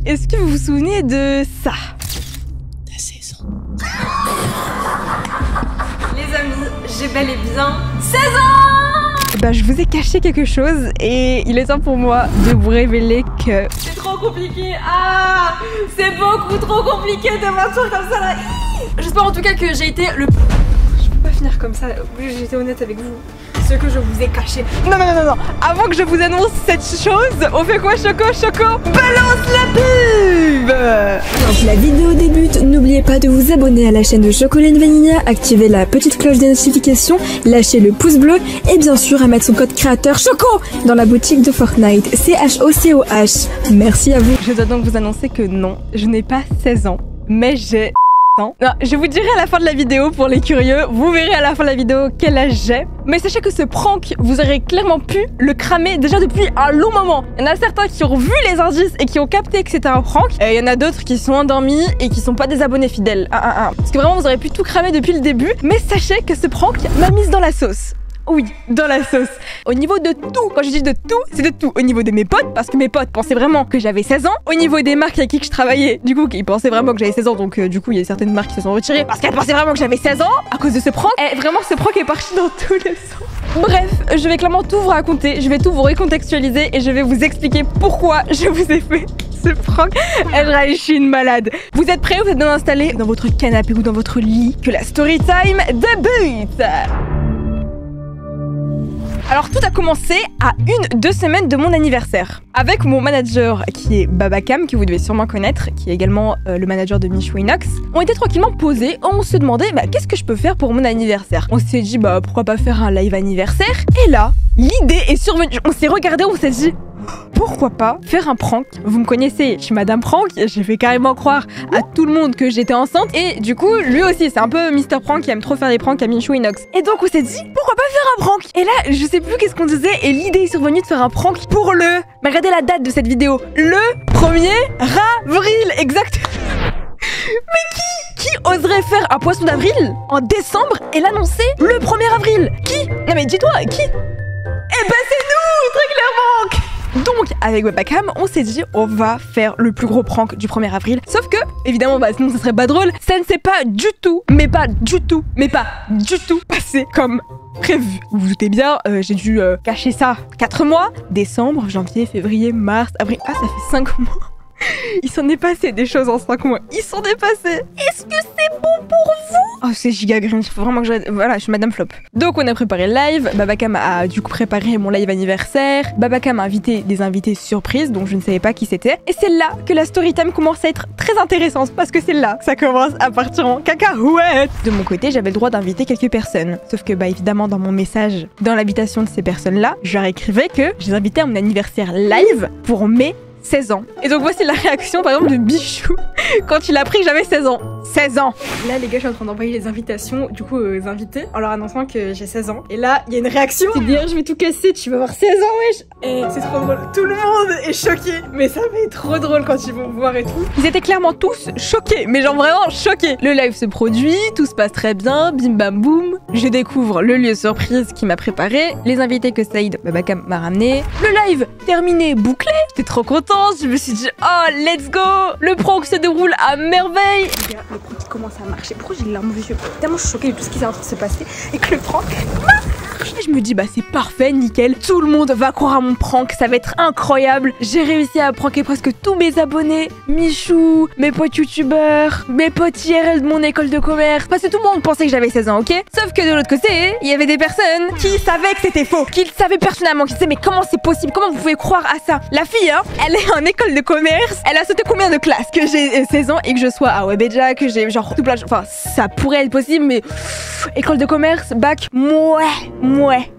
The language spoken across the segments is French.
est-ce que vous vous souvenez de ça? T'as 16 ans. Les amis, j'ai bel et bien 16 ans. Bah je vous ai caché quelque chose et il est temps pour moi de vous révéler que... C'est trop compliqué. Ah, c'est beaucoup trop compliqué de mentir comme ça là. J'espère en tout cas que j'ai été le... Je peux pas finir comme ça, j'ai été honnête avec vous. Ce que je vous ai caché. Non. Avant que je vous annonce cette chose, on fait quoi, Choco? Balance la pub. Quand la vidéo débute, n'oubliez pas de vous abonner à la chaîne de Chocolat Vanilla, activer la petite cloche des notifications, lâcher le pouce bleu et bien sûr à mettre son code créateur Choco dans la boutique de Fortnite. CHOCOH. Merci à vous. Je dois donc vous annoncer que non, je n'ai pas 16 ans, mais j'ai... Non, je vous dirai à la fin de la vidéo pour les curieux, vous verrez à la fin de la vidéo quel âge j'ai. Mais sachez que ce prank, vous aurez clairement pu le cramer déjà depuis un long moment. Il y en a certains qui ont vu les indices et qui ont capté que c'était un prank. Et il y en a d'autres qui sont endormis et qui sont pas des abonnés fidèles. Parce que vraiment vous aurez pu tout cramer depuis le début. Mais sachez que ce prank m'a mise dans la sauce. Oui, dans la sauce. Au niveau de tout, quand je dis de tout, c'est de tout. Au niveau de mes potes, parce que mes potes pensaient vraiment que j'avais 16 ans. Au niveau des marques avec qui je travaillais, du coup, ils pensaient vraiment que j'avais 16 ans. Donc du coup, il y a certaines marques qui se sont retirées parce qu'elles pensaient vraiment que j'avais 16 ans à cause de ce prank. Et vraiment, ce prank est parti dans tous les sens. Bref, je vais clairement tout vous raconter, je vais tout vous recontextualiser et je vais vous expliquer pourquoi je vous ai fait ce prank. Je suis une malade. Vous êtes prêts? Vous êtes bien installés dans votre canapé ou dans votre lit que la story time débute. Alors tout a commencé à 1-2 semaines de mon anniversaire. Avec mon manager qui est Babacam, que vous devez sûrement connaître, qui est également le manager de Michou Inox. On était tranquillement posés, on se demandait qu'est-ce que je peux faire pour mon anniversaire. On s'est dit pourquoi pas faire un live anniversaire. Et là, l'idée est survenue. On s'est regardé, on s'est dit pourquoi pas faire un prank. Vous me connaissez, je suis Madame Prank, j'ai fait carrément croire à tout le monde que j'étais enceinte. Et du coup, lui aussi, c'est un peu Mr. Prank qui aime trop faire des pranks à Michou Inox. Et donc on s'est dit, pourquoi pas faire un prank? Et là, je sais plus qu'est-ce qu'on disait, et l'idée est survenue de faire un prank pour le... Mais regardez la date de cette vidéo. Le 1er avril, exact. Mais qui oserait faire un poisson d'avril en décembre et l'annoncer le 1er avril? Qui? Non mais dis-toi, qui? Eh ben c'est nous, très clairement. Donc, avec Webcam, on s'est dit, on va faire le plus gros prank du 1er avril. Sauf que, évidemment, sinon ça serait pas drôle. Ça ne s'est pas du tout, mais pas du tout passé comme prévu. Vous vous doutez bien, j'ai dû cacher ça 4 mois. Décembre, janvier, février, mars, avril. Ah, ça fait 5 mois. Il s'en est passé des choses en 5 mois. Il s'en est passé. Est-ce que c'est bon pour vous? Oh, c'est giga green. Il faut vraiment que je... Voilà, je suis Madame Flop. Donc, on a préparé le live. Babacam a du coup préparé mon live anniversaire. Babacam a invité des invités surprises, donc je ne savais pas qui c'était. Et c'est là que la story time commence à être très intéressante parce que c'est là que ça commence à partir en cacahuète. De mon côté, j'avais le droit d'inviter quelques personnes. Sauf que, évidemment, dans mon message, dans l'habitation de ces personnes-là, je leur écrivais que je les invitais à mon anniversaire live pour mai 16 ans. Et donc voici la réaction par exemple de Bichou quand il a appris que j'avais 16 ans. 16 ans. Là les gars, je suis en train d'envoyer les invitations du coup aux invités en leur annonçant que j'ai 16 ans. Et là, il y a une réaction. C'est dire je vais tout casser, tu vas avoir 16 ans wesh. Et c'est trop drôle. Tout le monde est choqué. Mais ça va être trop drôle quand ils vont me voir et tout. Ils étaient clairement tous choqués, mais genre vraiment choqués. Le live se produit, tout se passe très bien, bim bam boum. Je découvre le lieu surprise qui m'a préparé, les invités que Saïd Babacam m'a ramené. Le live terminé, bouclé. J'étais trop contente. Je me suis dit, oh, let's go! Le prank se déroule à merveille! Les gars, le prank commence à marcher. Pourquoi j'ai les larmes aux yeux? Tellement je suis choquée de tout ce qui est en train de se passer et que le prank marche! Et je me dis, c'est parfait, nickel. Tout le monde va croire à mon prank, ça va être incroyable. J'ai réussi à pranker presque tous mes abonnés. Michou, mes potes youtubeurs, mes potes IRL de mon école de commerce. Parce que tout le monde pensait que j'avais 16 ans, ok? Sauf que de l'autre côté, il y avait des personnes qui savaient que c'était faux. Qui le savaient personnellement, qui disaient, mais comment c'est possible? Comment vous pouvez croire à ça? La fille, elle est en école de commerce. Elle a sauté combien de classes? Que j'ai 16 ans et que je sois à Webedia, que j'ai genre tout plein de... Enfin, ça pourrait être possible, mais... École de commerce, bac, ouais.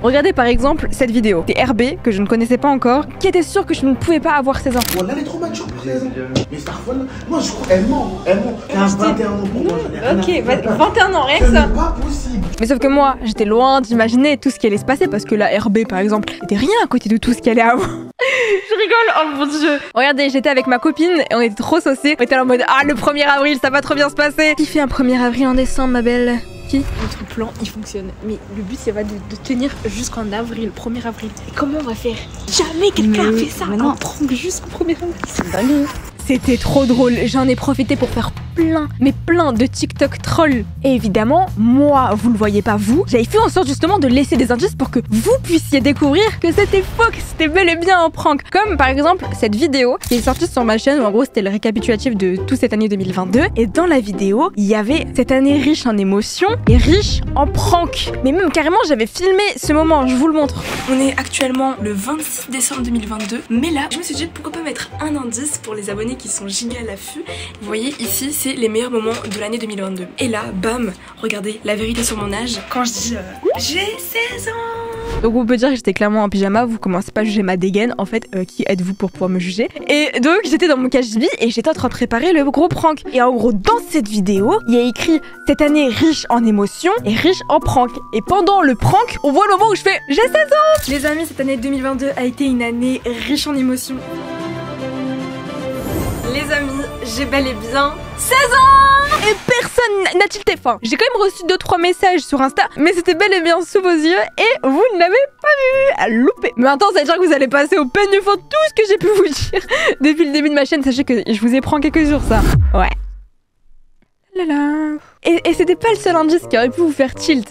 Regardez par exemple cette vidéo. C'est RB, que je ne connaissais pas encore, qui était sûr que je ne pouvais pas avoir 16 ans. Bon, là, elle est trop mature pour 16 ans. Mais Starfall, moi je crois, elle ment. Elle a 21 ans pour moi. Ok, 21 ans, rien que ça. C'est pas possible. Mais sauf que moi, j'étais loin d'imaginer tout ce qui allait se passer parce que la RB par exemple, était rien à côté de tout ce qui allait avoir. Je rigole, oh mon dieu. Regardez, j'étais avec ma copine et on était trop saucés. On était en mode, ah, le 1er avril, ça va trop bien se passer. Qui fait un 1er avril en décembre, ma belle? Si notre plan il fonctionne, mais le but c'est pas de tenir jusqu'en avril, 1er avril. Et comment on va faire? Jamais quelqu'un a fait ça. Un prank jusqu'au 1er avril. C'est dingue. C'était trop drôle, j'en ai profité pour faire plein de TikTok trolls. Et évidemment, moi, vous le voyez pas vous, j'avais fait en sorte justement de laisser des indices pour que vous puissiez découvrir que c'était faux, que c'était bel et bien un prank. Comme par exemple cette vidéo qui est sortie sur ma chaîne où en gros c'était le récapitulatif de toute cette année 2022. Et dans la vidéo, il y avait cette année riche en émotions et riche en prank. Mais même carrément, j'avais filmé ce moment, je vous le montre. On est actuellement le 26 décembre 2022, mais là, je me suis dit pourquoi pas mettre un indice pour les abonnés qui sont giga à l'affût. Vous voyez ici, c'est les meilleurs moments de l'année 2022. Et là, bam, regardez, la vérité sur mon âge. Quand je dis j'ai 16 ans. Donc on peut dire que j'étais clairement en pyjama, vous commencez pas à juger ma dégaine. En fait, qui êtes-vous pour pouvoir me juger? Et donc j'étais dans mon cache-vie et j'étais en train de préparer le gros prank. Et en gros, dans cette vidéo, il y a écrit cette année riche en émotions et riche en prank. Et pendant le prank, on voit le moment où je fais j'ai 16 ans. Les amis, cette année 2022 a été une année riche en émotions. Les amis, j'ai bel et bien 16 ans. Et personne n'a tilté. Enfin, j'ai quand même reçu 2-3 messages sur Insta, mais c'était bel et bien sous vos yeux et vous ne l'avez pas vu. Loupé. Mais maintenant, ça veut dire que vous allez passer au peigne fond tout ce que j'ai pu vous dire depuis le début de ma chaîne. Sachez que je vous ai pranké que sur ça. Ouais. Lala. Et c'était pas le seul indice qui aurait pu vous faire tilt.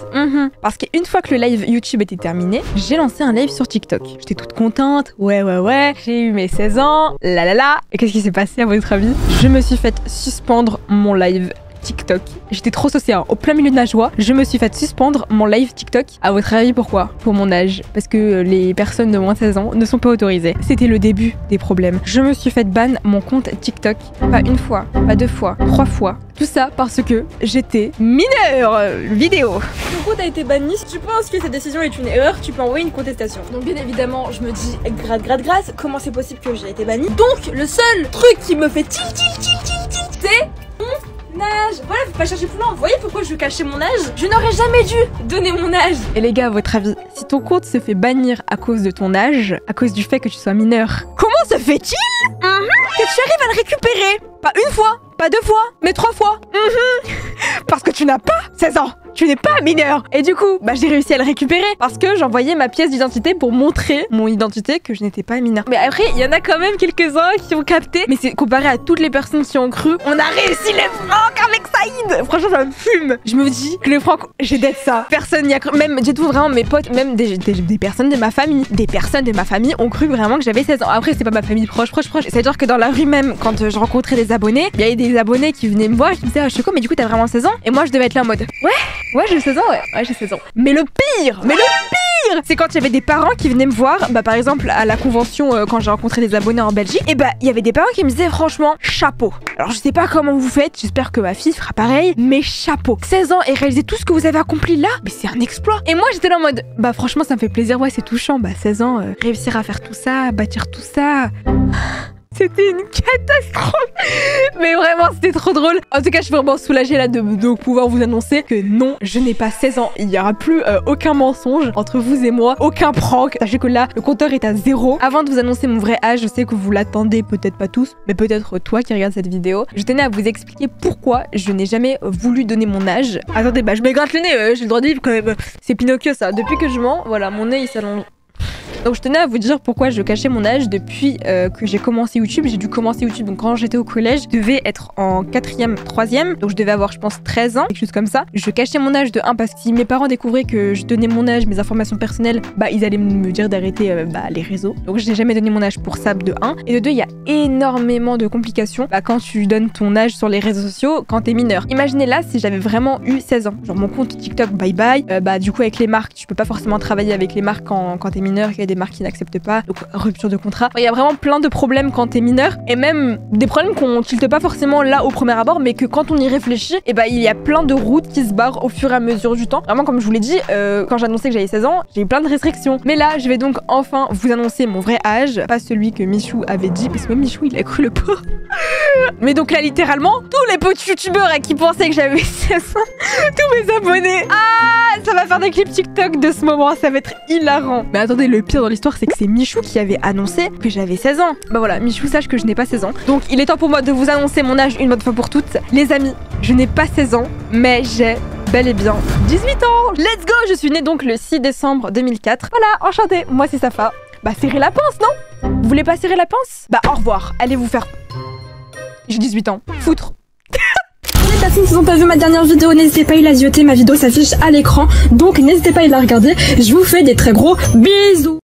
Parce qu'une fois que le live YouTube était terminé, j'ai lancé un live sur TikTok. J'étais toute contente. Ouais. J'ai eu mes 16 ans. Et qu'est-ce qui s'est passé à votre avis? Je me suis fait suspendre mon live TikTok. J'étais trop saucée, hein. Au plein milieu de ma joie, je me suis fait suspendre mon live TikTok. À votre avis, pourquoi? Pour mon âge. Parce que les personnes de moins de 16 ans ne sont pas autorisées. C'était le début des problèmes. Je me suis fait ban mon compte TikTok. Pas une fois, pas 2 fois, 3 fois. Tout ça parce que j'étais mineure vidéo. Du coup, t'as été bannie. Si tu penses que cette décision est une erreur, tu peux envoyer une contestation. Donc bien évidemment, je me dis grâce, comment c'est possible que j'ai été bannie? Donc le seul truc qui me fait tilt, c'est mon âge. Voilà, faut pas chercher plus loin. Vous voyez pourquoi je cachais mon âge? Je n'aurais jamais dû donner mon âge. Et les gars, à votre avis, si ton compte se fait bannir à cause de ton âge, à cause du fait que tu sois mineur, comment se fait-il que tu arrives à le récupérer? Pas une fois, pas 2 fois, mais 3 fois. Parce que tu n'as pas 16 ans. Tu n'es pas mineur. Et du coup, j'ai réussi à le récupérer parce que j'envoyais ma pièce d'identité pour montrer mon identité que je n'étais pas mineur. Mais après, il y en a quand même quelques-uns qui ont capté. Mais c'est comparé à toutes les personnes qui ont cru, on a réussi les pranks avec Saïd. Franchement, ça me fume. Je me dis que les pranks, j'ai d'être ça. Personne n'y a cru. Même, j'ai tout vraiment mes potes, même des personnes de ma famille. Des personnes de ma famille ont cru vraiment que j'avais 16 ans. Après, c'est pas ma famille proche. C'est-à-dire que dans la rue même, quand je rencontrais des abonnés, il y avait des abonnés qui venaient me voir et qui me disaient, Choco, mais du coup, t'as vraiment 16 ans? Et moi, je devais être là en mode, ouais, j'ai 16 ans, ouais, j'ai 16 ans. Mais le pire, c'est quand il y avait des parents qui venaient me voir, par exemple à la convention quand j'ai rencontré des abonnés en Belgique, et il y avait des parents qui me disaient franchement chapeau. Alors je sais pas comment vous faites, j'espère que ma fille fera pareil, mais chapeau. 16 ans et réaliser tout ce que vous avez accompli là, mais c'est un exploit. Et moi j'étais là en mode, franchement ça me fait plaisir, ouais c'est touchant, 16 ans, réussir à faire tout ça, bâtir tout ça. C'était une catastrophe. Mais vraiment, c'était trop drôle. En tout cas, je suis vraiment soulagée là de pouvoir vous annoncer que non, je n'ai pas 16 ans. Il n'y aura plus aucun mensonge entre vous et moi, aucun prank. Sachez que là, le compteur est à 0. Avant de vous annoncer mon vrai âge, je sais que vous l'attendez, peut-être pas tous, mais peut-être toi qui regardes cette vidéo. Je tenais à vous expliquer pourquoi je n'ai jamais voulu donner mon âge. Attendez, je me gratte le nez, j'ai le droit de vivre quand même. C'est Pinocchio ça. Depuis que je mens, voilà, mon nez il s'allonge. Donc je tenais à vous dire pourquoi je cachais mon âge depuis que j'ai commencé YouTube. J'ai dû commencer YouTube, donc quand j'étais au collège, je devais être en 4e, 3e, donc je devais avoir je pense 13 ans, quelque chose comme ça. Je cachais mon âge de 1 parce que si mes parents découvraient que je donnais mon âge, mes informations personnelles, ils allaient me dire d'arrêter les réseaux. Donc je n'ai jamais donné mon âge pour ça de 1. Et de 2, il y a énormément de complications quand tu donnes ton âge sur les réseaux sociaux quand t'es mineur. Imaginez là si j'avais vraiment eu 16 ans. Genre mon compte TikTok, bye bye. Du coup avec les marques, tu peux pas forcément travailler avec les marques quand t'es mineur, qu'il y a des marques qui n'acceptent pas, donc rupture de contrat. Il y a vraiment plein de problèmes quand t'es mineur et même des problèmes qu'on tilte pas forcément là au premier abord, mais que quand on y réfléchit, il y a plein de routes qui se barrent au fur et à mesure du temps. Vraiment, comme je vous l'ai dit, quand j'annonçais que j'avais 16 ans, j'ai eu plein de restrictions. Mais là, je vais donc enfin vous annoncer mon vrai âge, pas celui que Michou avait dit, parce que même Michou, il a cru le pauvre. Mais donc là, littéralement, tous les potes youtubeurs qui pensaient que j'avais 16 ans, tous mes abonnés, ça va faire des clips TikTok de ce moment, ça va être hilarant. Mais attendez, le pire dans l'histoire, c'est que c'est Michou qui avait annoncé que j'avais 16 ans. Voilà, Michou sache que je n'ai pas 16 ans. Donc il est temps pour moi de vous annoncer mon âge une bonne fois pour toutes. Les amis, je n'ai pas 16 ans, mais j'ai bel et bien 18 ans. Let's go. Je suis née donc le 6 décembre 2004. Voilà, enchantée, moi c'est Safa. Bah serrez la pince, non? Vous voulez pas serrer la pince? Bah au revoir, allez vous faire... J'ai 18 ans, foutre. Les personnes qui n'ont pas vu ma dernière vidéo, n'hésitez pas à la zioter, ma vidéo s'affiche à l'écran, donc n'hésitez pas à la regarder. Je vous fais des très gros bisous.